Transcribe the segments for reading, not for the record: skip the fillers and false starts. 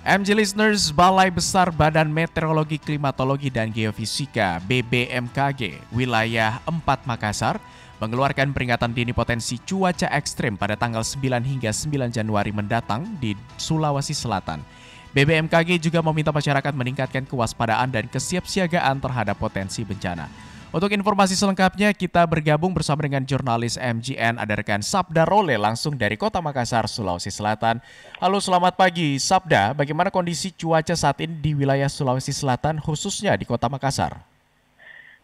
MG Listeners, Balai Besar Badan Meteorologi, Klimatologi, dan Geofisika (BBMKG) wilayah 4 Makassar mengeluarkan peringatan dini potensi cuaca ekstrim pada tanggal 9 hingga 9 Januari mendatang di Sulawesi Selatan. BBMKG juga meminta masyarakat meningkatkan kewaspadaan dan kesiapsiagaan terhadap potensi bencana. Untuk informasi selengkapnya, kita bergabung bersama dengan jurnalis MGN, ada rekan Sabda Role langsung dari Kota Makassar, Sulawesi Selatan. Halo, selamat pagi Sabda, bagaimana kondisi cuaca saat ini di wilayah Sulawesi Selatan khususnya di Kota Makassar?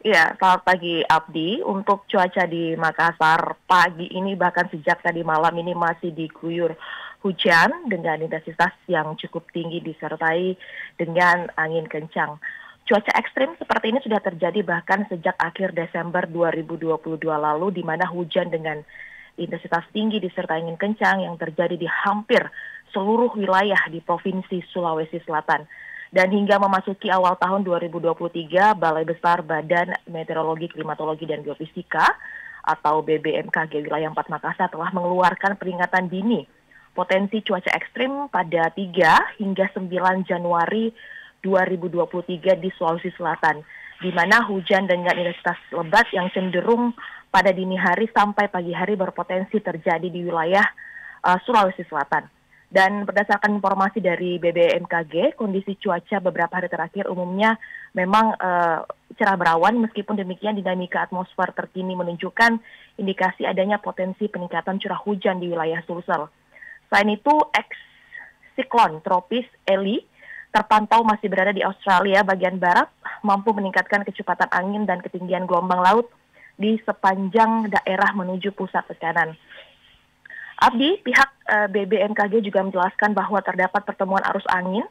Ya, selamat pagi Abdi. Untuk cuaca di Makassar pagi ini bahkan sejak tadi malam ini masih diguyur hujan dengan intensitas yang cukup tinggi disertai dengan angin kencang. Cuaca ekstrim seperti ini sudah terjadi bahkan sejak akhir Desember 2022 lalu, di mana hujan dengan intensitas tinggi disertai angin kencang yang terjadi di hampir seluruh wilayah di Provinsi Sulawesi Selatan. Dan hingga memasuki awal tahun 2023, Balai Besar Badan Meteorologi, Klimatologi, dan Geofisika atau BBMKG wilayah 4 Makassar telah mengeluarkan peringatan dini potensi cuaca ekstrim pada 3 hingga 9 Januari 2023 di Sulawesi Selatan, di mana hujan dengan intensitas lebat yang cenderung pada dini hari sampai pagi hari berpotensi terjadi di wilayah Sulawesi Selatan. Dan berdasarkan informasi dari BBMKG, kondisi cuaca beberapa hari terakhir umumnya memang cerah berawan, meskipun demikian dinamika atmosfer terkini menunjukkan indikasi adanya potensi peningkatan curah hujan di wilayah Sulsel. Selain itu, ex-siklon tropis Eli terpantau masih berada di Australia bagian barat, mampu meningkatkan kecepatan angin dan ketinggian gelombang laut di sepanjang daerah menuju pusat tekanan. Abdi, pihak BBMKG juga menjelaskan bahwa terdapat pertemuan arus angin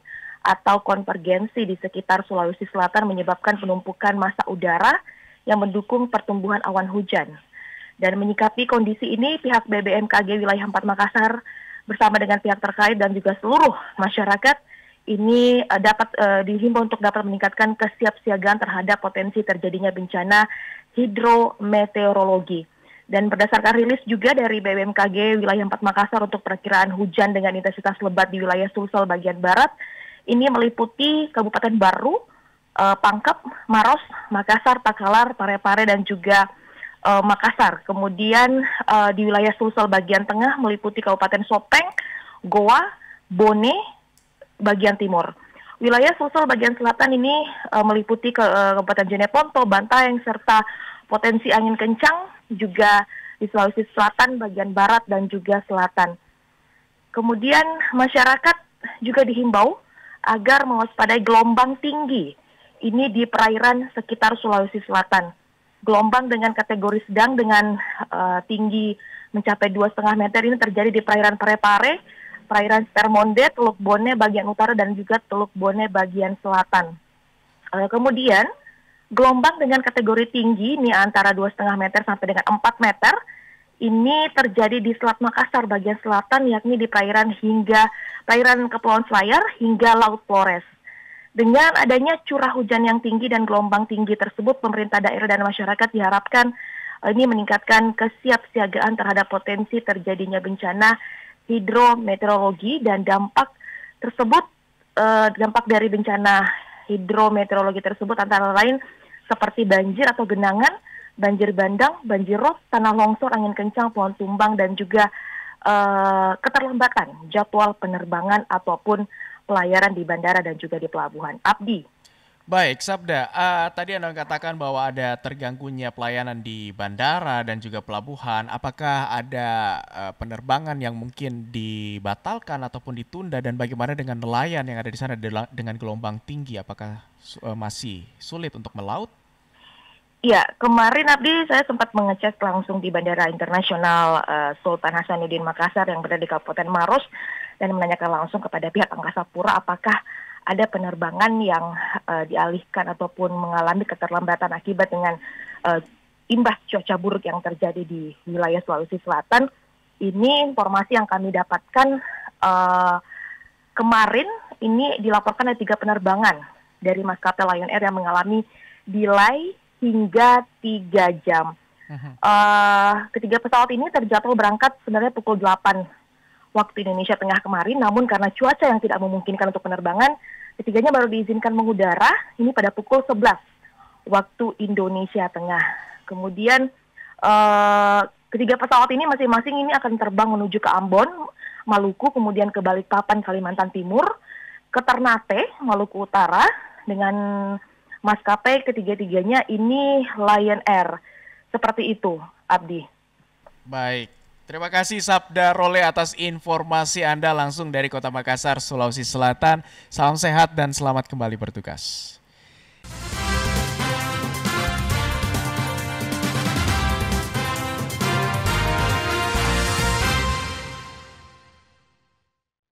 atau konvergensi di sekitar Sulawesi Selatan menyebabkan penumpukan massa udara yang mendukung pertumbuhan awan hujan. Dan menyikapi kondisi ini, pihak BBMKG wilayah 4 Makassar bersama dengan pihak terkait dan juga seluruh masyarakat ini dapat dihimbau untuk dapat meningkatkan kesiapsiagaan terhadap potensi terjadinya bencana hidrometeorologi. Dan berdasarkan rilis juga dari BBMKG wilayah 4 Makassar untuk perakiraan hujan dengan intensitas lebat di wilayah Sulsel bagian barat, ini meliputi Kabupaten Baru, Pangkep, Maros, Makassar, Takalar, Parepare, dan juga Makassar. Kemudian di wilayah Sulsel bagian tengah meliputi Kabupaten Sopeng, Goa, Bone, bagian timur. Wilayah Sulsel bagian selatan ini meliputi Kabupaten Jeneponto, Bantaeng, serta potensi angin kencang juga di Sulawesi Selatan bagian barat dan juga selatan. Kemudian masyarakat juga dihimbau agar mewaspadai gelombang tinggi ini di perairan sekitar Sulawesi Selatan. Gelombang dengan kategori sedang dengan tinggi mencapai 2,5 meter ini terjadi di perairan Parepare, perairan Stermonde, Teluk Bone bagian utara, dan juga Teluk Bone bagian selatan. Kemudian, gelombang dengan kategori tinggi ini antara 2,5 meter sampai dengan 4 meter, ini terjadi di Selat Makassar bagian selatan, yakni di perairan Kepulauan Selayar hingga Laut Flores. Dengan adanya curah hujan yang tinggi dan gelombang tinggi tersebut, pemerintah daerah dan masyarakat diharapkan ini meningkatkan kesiapsiagaan terhadap potensi terjadinya bencana hidrometeorologi, dan dampak dari bencana hidrometeorologi tersebut antara lain seperti banjir atau genangan, banjir bandang, banjir rob, tanah longsor, angin kencang, pohon tumbang, dan juga keterlambatan jadwal penerbangan ataupun pelayaran di bandara dan juga di pelabuhan. Abdi. Baik, Sabda, tadi Anda katakan bahwa ada terganggunya pelayanan di bandara dan juga pelabuhan. Apakah ada penerbangan yang mungkin dibatalkan ataupun ditunda, dan bagaimana dengan nelayan yang ada di sana dengan gelombang tinggi? Apakah masih sulit untuk melaut? Ya, kemarin Abdi saya sempat mengecek langsung di Bandara Internasional Sultan Hasanuddin Makassar yang berada di Kabupaten Maros dan menanyakan langsung kepada pihak Angkasa Pura apakah ada penerbangan yang dialihkan ataupun mengalami keterlambatan akibat dengan imbas cuaca buruk yang terjadi di wilayah Sulawesi Selatan. Ini informasi yang kami dapatkan kemarin ini dilaporkan ada 3 penerbangan dari maskapai Lion Air yang mengalami delay hingga 3 jam. Ketiga pesawat ini terjadwal berangkat sebenarnya pukul 8 waktu Indonesia Tengah kemarin, namun karena cuaca yang tidak memungkinkan untuk penerbangan, ketiganya baru diizinkan mengudara ini pada pukul 11 waktu Indonesia Tengah. Kemudian ketiga pesawat ini masing-masing ini akan terbang menuju ke Ambon, Maluku, kemudian ke Balikpapan, Kalimantan Timur, ke Ternate, Maluku Utara, dengan maskapai ketiga-tiganya ini Lion Air. Seperti itu, Abdi. Baik, terima kasih Sabda Role atas informasi Anda langsung dari Kota Makassar, Sulawesi Selatan. Salam sehat dan selamat kembali bertugas.